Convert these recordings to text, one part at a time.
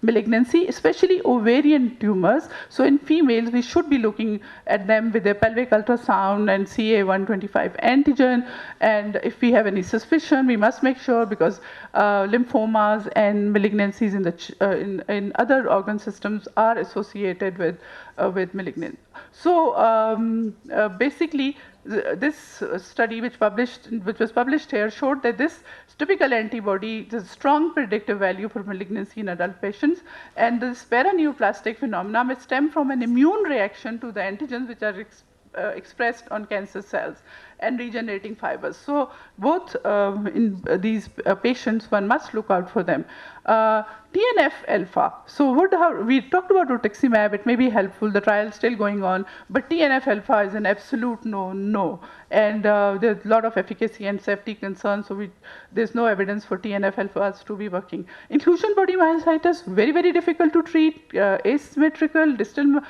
malignancy, especially ovarian tumors. So in females, we should be looking at them with a pelvic ultrasound and CA125 antigen. And if we have any suspicion, we must make sure, because lymphomas and malignancies in other organ systems are associated with malignant. So basically, this study which was published here showed that this typical antibody is a strong predictive value for malignancy in adult patients, and this paraneoplastic phenomena may stem from an immune reaction to the antigens which are expressed on cancer cells and regenerating fibers. So both in these patients, one must look out for them. TNF alpha. So we talked about rituximab, it may be helpful, the trial is still going on, but TNF alpha is an absolute no. And there's a lot of efficacy and safety concerns, so there's no evidence for TNF alphas to be working. Inclusion body myositis, very, very difficult to treat, asymmetrical, distal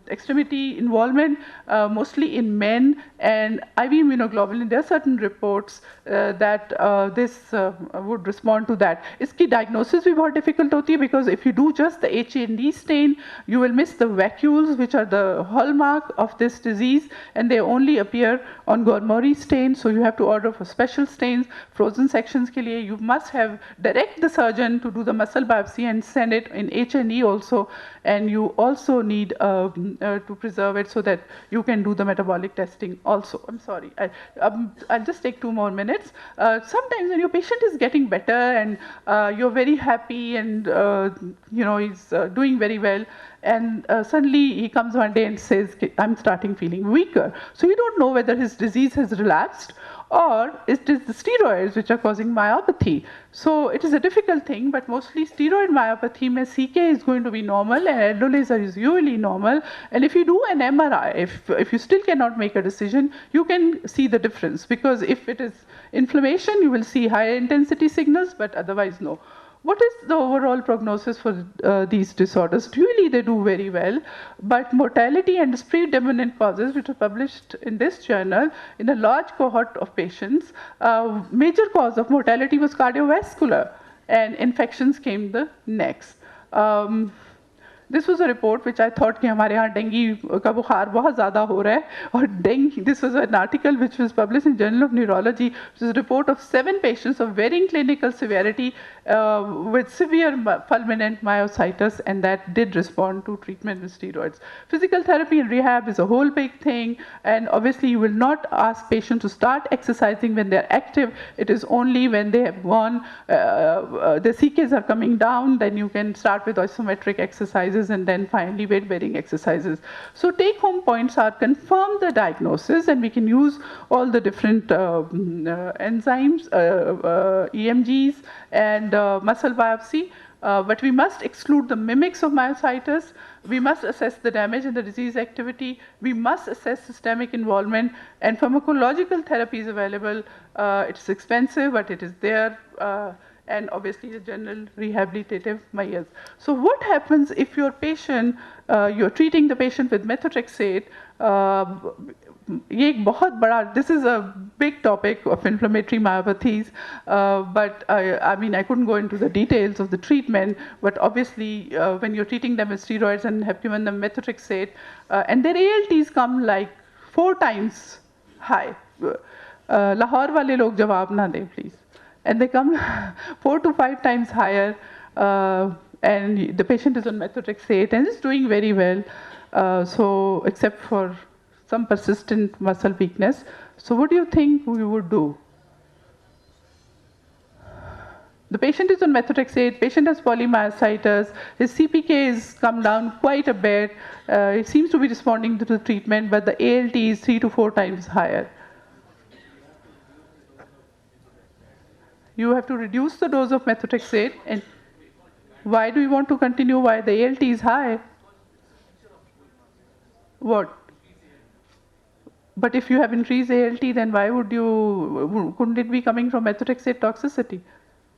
extremity involvement, mostly in men, and IV immunoglobulin. There are certain reports that this would respond to that. इसकी diagnosis भी बहुत difficult होती है, because if you do just the H&E stain, you will miss the vacuoles, which are the hallmark of this disease, and they only appear on Gormori stain. So you have to order for special stains. Frozen sections के लिए you must have direct the surgeon to do the muscle biopsy and send it in H&E also, and you also need to preserve it so that you can do the metabolic testing also. I'm sorry, I'll just take 2 more minutes. Sometimes when your patient is getting better and you're very happy and he's doing very well, and suddenly he comes one day and says, I'm starting feeling weaker. So you don't know whether his disease has relapsed or it is the steroids which are causing myopathy. So it is a difficult thing, but mostly steroid myopathy, mein CK is going to be normal and adult laser is usually normal. And if you do an MRI, if you still cannot make a decision, you can see the difference, because if it is inflammation, you will see higher intensity signals, but otherwise no. What is the overall prognosis for these disorders? Usually they do very well, but mortality and predominant causes, which were published in this journal in a large cohort of patients, major cause of mortality was cardiovascular, and infections came the next. This was a report which I thought कि हमारे यहाँ dengue का बुखार बहुत ज़्यादा हो रहा है, और this was an article which was published in Journal of Neurology, which is a report of 7 patients of varying clinical severity with severe fulminant myositis, and that did respond to treatment with steroids. Physical therapy and rehab is a whole big thing, and obviously you will not ask patients to start exercising when they're active. It is only when they have gone, the CKs are coming down, then you can start with isometric exercises and then finally weight-bearing exercises. So take-home points are confirm the diagnosis, and we can use all the different enzymes, EMGs, and muscle biopsy. But we must exclude the mimics of myositis. We must assess the damage and the disease activity. We must assess systemic involvement, and pharmacological therapy is available. It's expensive, but it is there. And obviously the general rehabilitative measures. So what happens if your patient, you're treating the patient with methotrexate? This is a big topic of inflammatory myopathies, but I couldn't go into the details of the treatment, but obviously when you're treating them with steroids and have given them methotrexate, and their ALTs come like 4 times high. Lahore wale log jawab na dein, please. And they come 4 to 5 times higher, and the patient is on methotrexate and is doing very well, so except for some persistent muscle weakness. So what do you think we would do? The patient is on methotrexate, patient has polymyositis, his CPK has come down quite a bit, it seems to be responding to the treatment, but the ALT is 3 to 4 times higher. You have to reduce the dose of methotrexate. And why do you want to continue? Why the ALT is high? What? But if you have increased ALT, then why would couldn't it be coming from methotrexate toxicity?